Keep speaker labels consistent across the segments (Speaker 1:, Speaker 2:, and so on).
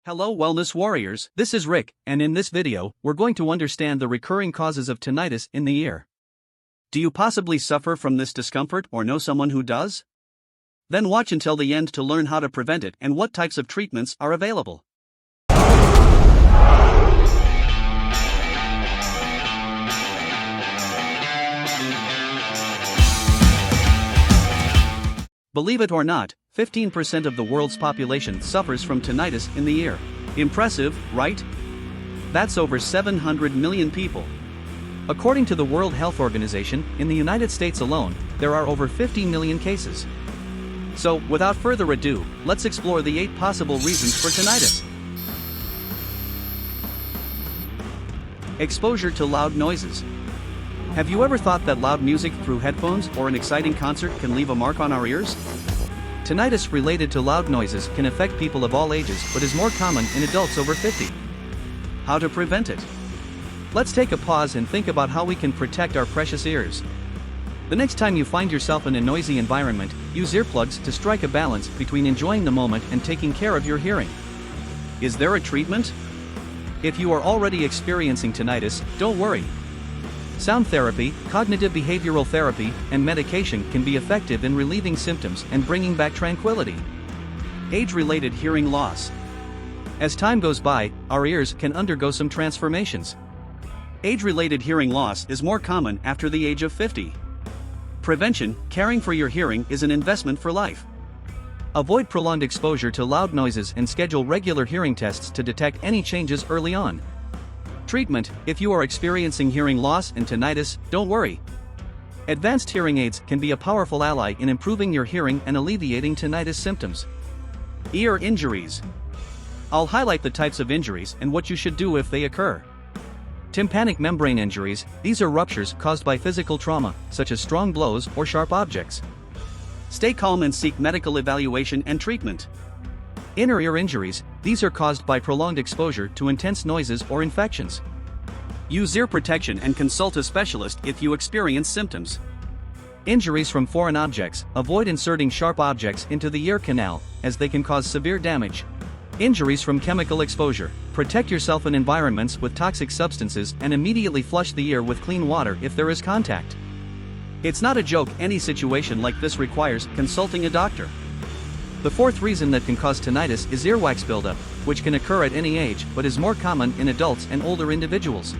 Speaker 1: Hello wellness warriors, this is Rick, and in this video, we're going to understand the recurring causes of tinnitus in the ear. Do you possibly suffer from this discomfort or know someone who does? Then watch until the end to learn how to prevent it and what types of treatments are available. Believe it or not, 15% of the world's population suffers from tinnitus in the ear. Impressive, right? That's over 700 million people. According to the World Health Organization, in the United States alone, there are over 50 million cases. So, without further ado, let's explore the 8 possible reasons for tinnitus. Exposure to loud noises. Have you ever thought that loud music through headphones or an exciting concert can leave a mark on our ears? Tinnitus related to loud noises can affect people of all ages but is more common in adults over 50. How to prevent it? Let's take a pause and think about how we can protect our precious ears. The next time you find yourself in a noisy environment, use earplugs to strike a balance between enjoying the moment and taking care of your hearing. Is there a treatment? If you are already experiencing tinnitus, don't worry. Sound therapy, cognitive behavioral therapy, and medication can be effective in relieving symptoms and bringing back tranquility. Age-related hearing loss. As time goes by, our ears can undergo some transformations. Age-related hearing loss is more common after the age of 50. Prevention, caring for your hearing is an investment for life. Avoid prolonged exposure to loud noises and schedule regular hearing tests to detect any changes early on. Treatment: if you are experiencing hearing loss and tinnitus, don't worry. Advanced hearing aids can be a powerful ally in improving your hearing and alleviating tinnitus symptoms. Ear injuries. I'll highlight the types of injuries and what you should do if they occur. Tympanic membrane injuries: these are ruptures caused by physical trauma, such as strong blows or sharp objects. Stay calm and seek medical evaluation and treatment. Inner ear injuries: these are caused by prolonged exposure to intense noises or infections. Use ear protection and consult a specialist if you experience symptoms. Injuries from foreign objects: avoid inserting sharp objects into the ear canal, as they can cause severe damage. Injuries from chemical exposure: protect yourself in environments with toxic substances and immediately flush the ear with clean water if there is contact. It's not a joke, any situation like this requires consulting a doctor. The fourth reason that can cause tinnitus is earwax buildup, which can occur at any age but is more common in adults and older individuals.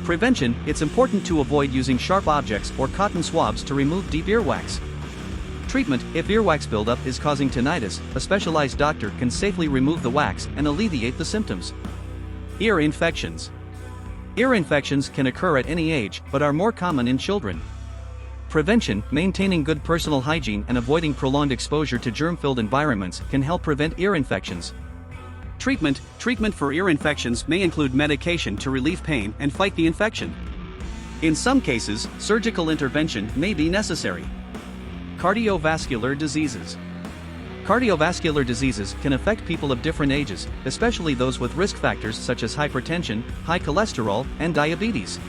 Speaker 1: Prevention: it's important to avoid using sharp objects or cotton swabs to remove deep earwax. Treatment: if earwax buildup is causing tinnitus, a specialized doctor can safely remove the wax and alleviate the symptoms. Ear infections. Ear infections can occur at any age but are more common in children. Prevention: maintaining good personal hygiene and avoiding prolonged exposure to germ-filled environments can help prevent ear infections. Treatment for ear infections may include medication to relieve pain and fight the infection. In some cases, surgical intervention may be necessary. Cardiovascular diseases. Cardiovascular diseases can affect people of different ages, especially those with risk factors such as hypertension, high cholesterol, and diabetes.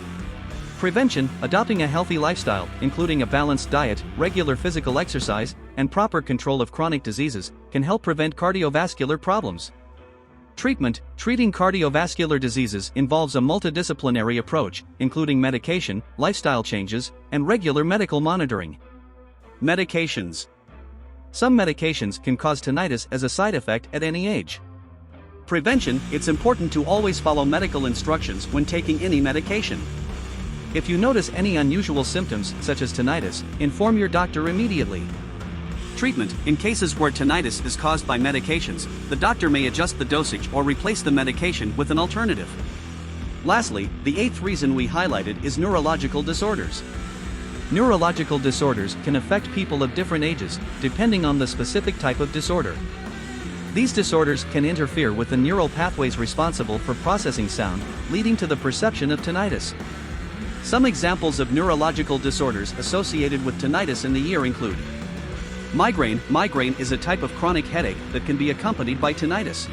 Speaker 1: Prevention: adopting a healthy lifestyle, including a balanced diet, regular physical exercise, and proper control of chronic diseases, can help prevent cardiovascular problems. Treatment: treating cardiovascular diseases involves a multidisciplinary approach, including medication, lifestyle changes, and regular medical monitoring. Medications. Some medications can cause tinnitus as a side effect at any age. Prevention: it's important to always follow medical instructions when taking any medication. If you notice any unusual symptoms, such as tinnitus, inform your doctor immediately. Treatment: in cases where tinnitus is caused by medications, the doctor may adjust the dosage or replace the medication with an alternative. Lastly, the 8th reason we highlighted is neurological disorders. Neurological disorders can affect people of different ages, depending on the specific type of disorder. These disorders can interfere with the neural pathways responsible for processing sound, leading to the perception of tinnitus. Some examples of neurological disorders associated with tinnitus in the ear include migraine. Migraine is a type of chronic headache that can be accompanied by tinnitus.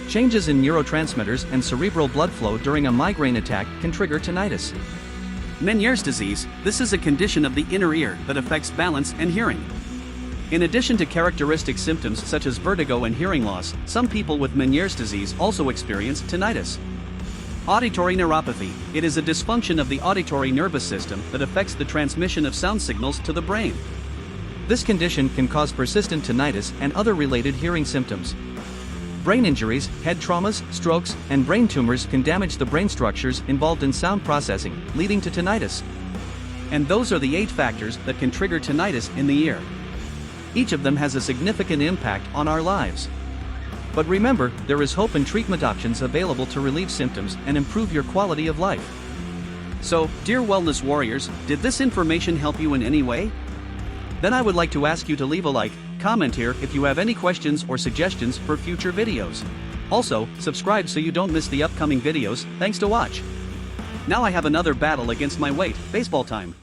Speaker 1: Changes in neurotransmitters and cerebral blood flow during a migraine attack can trigger tinnitus. Meniere's disease: this is a condition of the inner ear that affects balance and hearing. In addition to characteristic symptoms such as vertigo and hearing loss, some people with Meniere's disease also experience tinnitus. Auditory neuropathy. It is a dysfunction of the auditory nervous system that affects the transmission of sound signals to the brain. This condition can cause persistent tinnitus and other related hearing symptoms. Brain injuries, head traumas, strokes, and brain tumors can damage the brain structures involved in sound processing, leading to tinnitus. And those are the 8 factors that can trigger tinnitus in the ear. Each of them has a significant impact on our lives. But remember, there is hope and treatment options available to relieve symptoms and improve your quality of life. So, dear wellness warriors, did this information help you in any way? Then I would like to ask you to leave a like, comment here if you have any questions or suggestions for future videos. Also, subscribe so you don't miss the upcoming videos. Thanks to watch. Now I have another battle against my weight, baseball time.